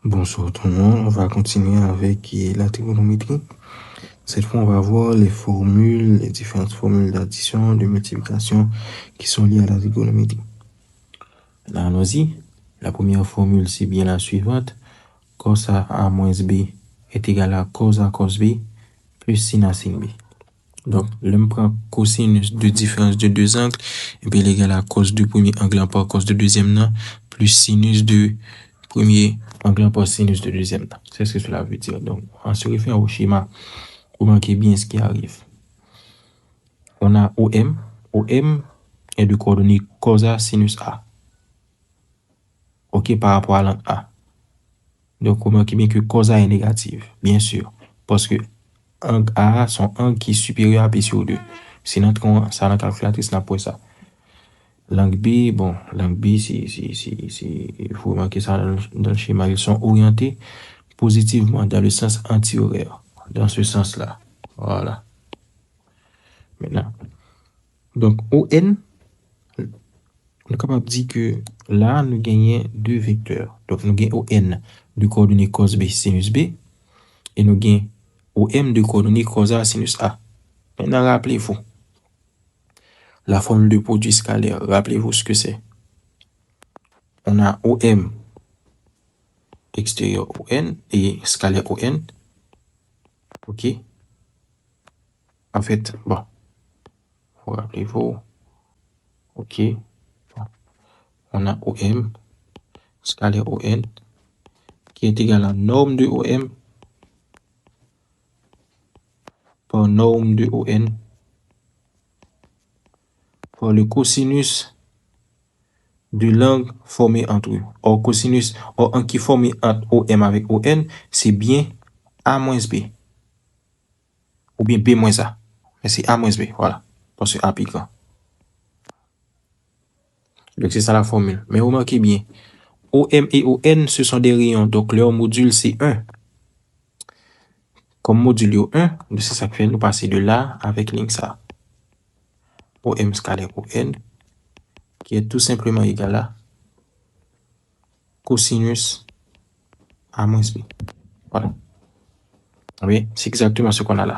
Bonsoir tout le monde, on va continuer avec la trigonométrie. Cette fois, on va voir les formules, les différentes formules d'addition, de multiplication qui sont liées à la trigonométrie. Là, allons-y. La première formule, c'est bien la suivante. Cos A moins B est égal à cos A cos B plus sin A sin B. Donc, l'on prend cosinus de différence de deux angles, et puis il est égal à cos du premier angle par cos de deuxième non, plus sinus de premier angle par sinus de deuxième temps. C'est ce que cela veut dire. Donc, en se référant au schéma, vous remarquez bien ce qui arrive. On a OM. OM est de coordonnées cos A sinus A. OK, par rapport à l'angle A. Donc, vous remarquez bien que cos A est négative, bien sûr. Parce que angle A, son angle qui est supérieur à P sur 2. Sinon, ça dans la calculatrice, n'a pas ça. L'angle B, bon, l'angle B, il faut remarquer ça dans le schéma, ils sont orientés positivement dans le sens anti-horaire, dans ce sens-là. Voilà. Maintenant, donc, ON, on est capable de dire que là, nous gagnons deux vecteurs. Donc, nous gagnons ON de coordonnées cos B sinus B, et nous gagnons OM de coordonnées cos A sinus A. Maintenant, rappelez-vous, la formule de produit scalaire, rappelez-vous ce que c'est. On a OM extérieur ON et scalaire ON. OK. En fait, bon, rappelez-vous. OK. On a OM, scalaire ON, qui est égal à norme de OM par norme de ON par le cosinus de l'angle formé entre eux. Or, cosinus, or, angle qui est formé entre OM avec ON, c'est bien A moins B. Ou bien B moins A. Mais c'est A moins B, voilà. Parce que A piquant. Donc, c'est ça la formule. Mais remarquez bien, OM et ON, ce sont des rayons. Donc, leur module, c'est 1. Comme module 1, c'est ça que fait nous passer de là avec ligne ça. OM scalaire ON, qui est tout simplement égal à cosinus A moins B. Voilà. Oui, c'est exactement ce qu'on a là.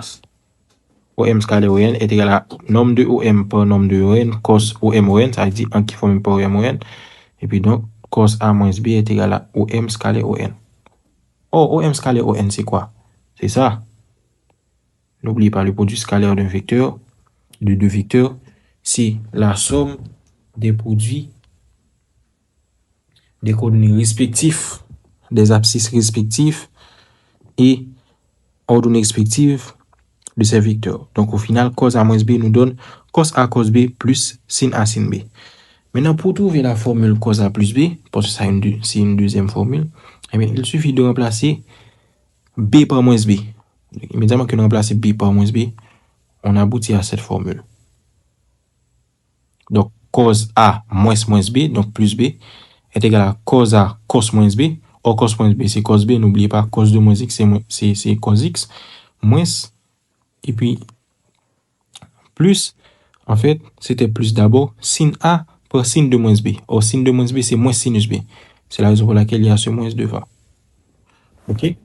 OM scalaire ON est égal à norme de OM par norme de ON, cos OM ON, ça veut dire 1 qui forme par OM ON. Et puis donc, cos A moins B est égal à OM scalaire ON. Oh, OM scalaire ON, c'est quoi? C'est ça. N'oubliez pas le produit scalaire d'un vecteur, de deux vecteurs, c'est la somme des produits des coordonnées respectifs, des abscisses respectifs et ordonnées respectives de ces vecteurs. Donc, au final, cos A moins B nous donne cos A cos B plus sin A sin B. Maintenant, pour trouver la formule cos A plus B, parce que c'est une deuxième formule, eh bien, il suffit de remplacer B par moins B. Immédiatement que nous remplaçons B par moins B, on aboutit à cette formule. Donc, cos A moins B, donc plus B, est égal à cos A cos moins B. Or, cos moins B, c'est cos B. N'oubliez pas, cos de moins X, c'est cos X. Moins, et puis, plus, en fait, c'était plus d'abord sin A par sin de moins B. Or, sin de moins B, c'est moins sinus B. C'est la raison pour laquelle il y a ce moins devant. OK?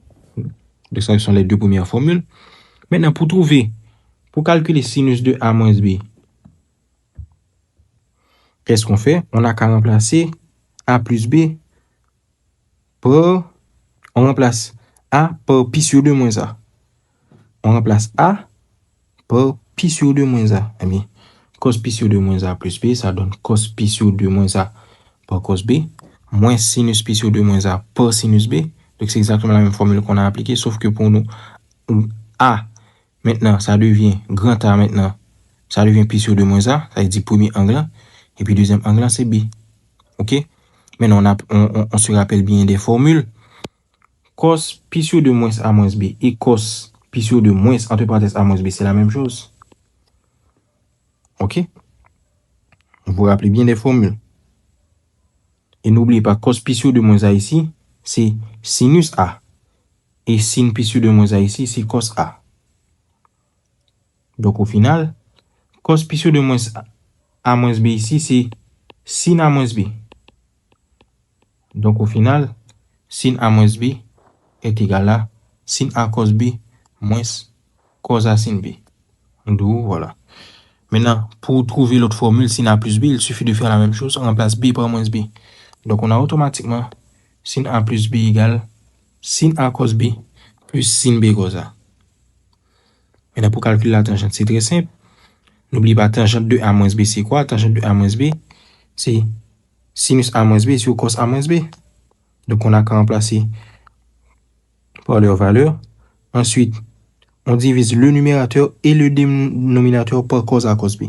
Donc, ça, ce sont les deux premières formules. Maintenant, pour calculer sinus de A moins B, qu'est-ce qu'on fait? On a qu'à remplacer A plus B par... On remplace A par pi sur 2 moins A. On remplace A par pi sur 2 moins A. Eh bien, cos pi sur 2 moins A plus B, ça donne cos pi sur 2 moins A par cos B, moins sinus pi sur 2 moins A par sinus B. Donc, c'est exactement la même formule qu'on a appliquée, sauf que pour nous, A, maintenant, ça devient grand A maintenant. Ça devient pi sur 2 moins A, ça veut dire premier angle, et puis deuxième angle, c'est B. OK? Maintenant, on se rappelle bien des formules. Cos pi sur 2 moins A moins B et cos pi sur 2 moins, entre parenthèses, A moins B, c'est la même chose. OK? Vous vous rappelez bien des formules. Et n'oubliez pas, cos pi sur 2 moins A ici, c'est sinus A. Et sin pi sur 2 moins A ici, c'est cos A. Donc, au final, cos pi sur 2 moins A moins B ici, c'est sin A moins B. Donc, au final, sin A moins B est égal à sin A cos B moins cos A sin B. Donc, voilà. Maintenant, pour trouver l'autre formule sin A plus B, il suffit de faire la même chose. On remplace B par moins B. Donc, on a automatiquement sin A plus B égale sin A cos B plus sin B cos A. Maintenant, pour calculer la tangente, c'est très simple. N'oublie pas, tangente de A moins B, c'est quoi? Tangente de A moins B, c'est sinus A moins B sur cos A moins B. Donc, on a qu'à remplacer par leur valeur. Ensuite, on divise le numérateur et le dénominateur par cos A cos B.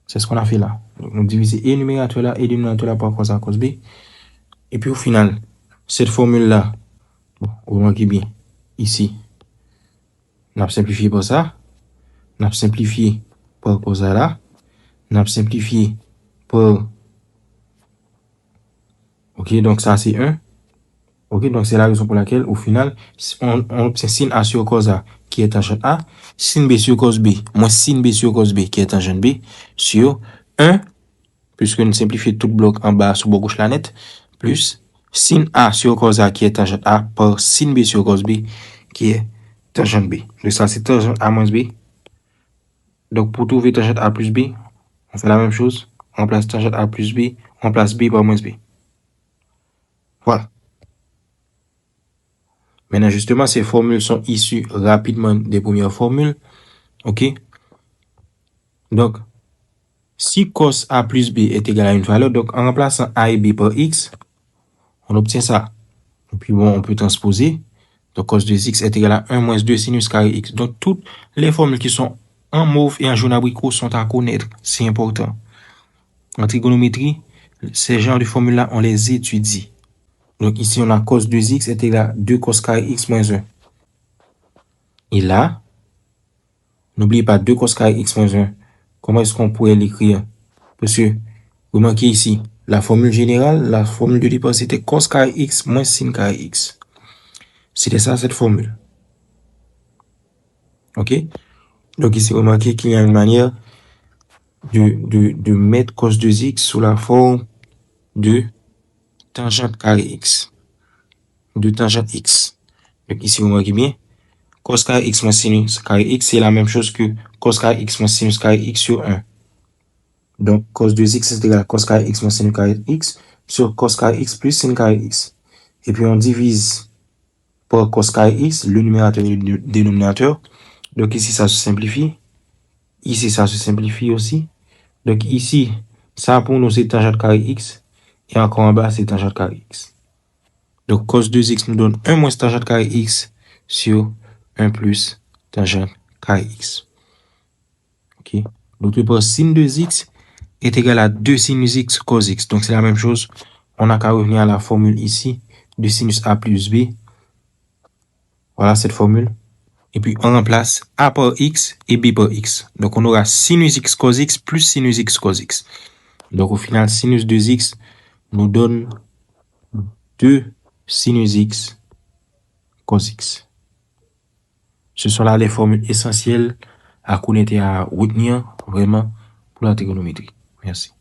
C'est ce qu'on a fait là. Donc, on divise et le numérateur là et le dénominateur là par cos A cos B. Et puis, au final, cette formule-là, bon, vous remarquez bien, ici, on a simplifié par ça. On a simplifié par cos A là. On a simplifié par... Ok, donc ça, c'est 1. Ok, donc c'est la raison pour laquelle, au final, on obtient sin A sur cos A qui est tangente A, sin B sur cos B, moins sin B sur cos B qui est tangente B, sur 1, puisque nous simplifions tout bloc en bas sur le bord gauche la nette, plus sin A sur cos A qui est tangente A par sin B sur cos B qui est tangente B. Donc ça, c'est tangente A moins B. Donc pour trouver tangente A plus B, on fait la même chose. On remplace tangente A plus B, on remplace B par moins B. Voilà. Maintenant, justement, ces formules sont issues rapidement des premières formules. OK? Donc, si cos A plus B est égal à une valeur, donc en remplaçant A et B par X, on obtient ça. Et puis, bon, on peut transposer. Donc, cos de X est égal à 1 moins 2 sinus carré X. Donc, toutes les formules qui sont en mauve et en jaune abricot sont à connaître. C'est important. En trigonométrie, ces genres de formules-là, on les étudie. Donc, ici, on a cos de X est égal à 2 cos carré X moins 1. Et là, n'oubliez pas 2 cos carré X moins 1. Comment est-ce qu'on pourrait l'écrire? Parce que, vous remarquez ici, la formule générale, la formule de départ, c'était cos carré X moins sin carré X. C'était ça, cette formule. OK? Donc ici, remarquez qu'il y a une manière de mettre cos de X sous la forme de tangente carré X. De tangente X. Donc ici, vous remarquez bien, cos carré X moins sinus carré X, c'est la même chose que cos carré X moins sinus carré X sur 1. Donc, cos de X est égal à cos carré X moins sin carré X sur cos carré X plus sin carré X. Et puis, on divise par cos carré X, le numérateur et le dénominateur. Donc, ici, ça se simplifie. Ici, ça se simplifie aussi. Donc, ici, ça pour nous, c'est tangente carré X. Et encore en bas, c'est tangente carré X. Donc, cos de X nous donne 1 moins tangente carré X sur 1 plus tangente carré X. OK. D'autre part, sin de X est égal à 2 sinus X cos X. Donc, c'est la même chose. On n'a qu'à revenir à la formule ici de sinus A plus B. Voilà cette formule. Et puis, on remplace A par X et B par X. Donc, on aura sinus X cos X plus sinus X cos X. Donc, au final, sinus de X nous donne 2 sinus X cos X. Ce sont là les formules essentielles à connaître et à retenir vraiment pour la trigonométrie. Merci.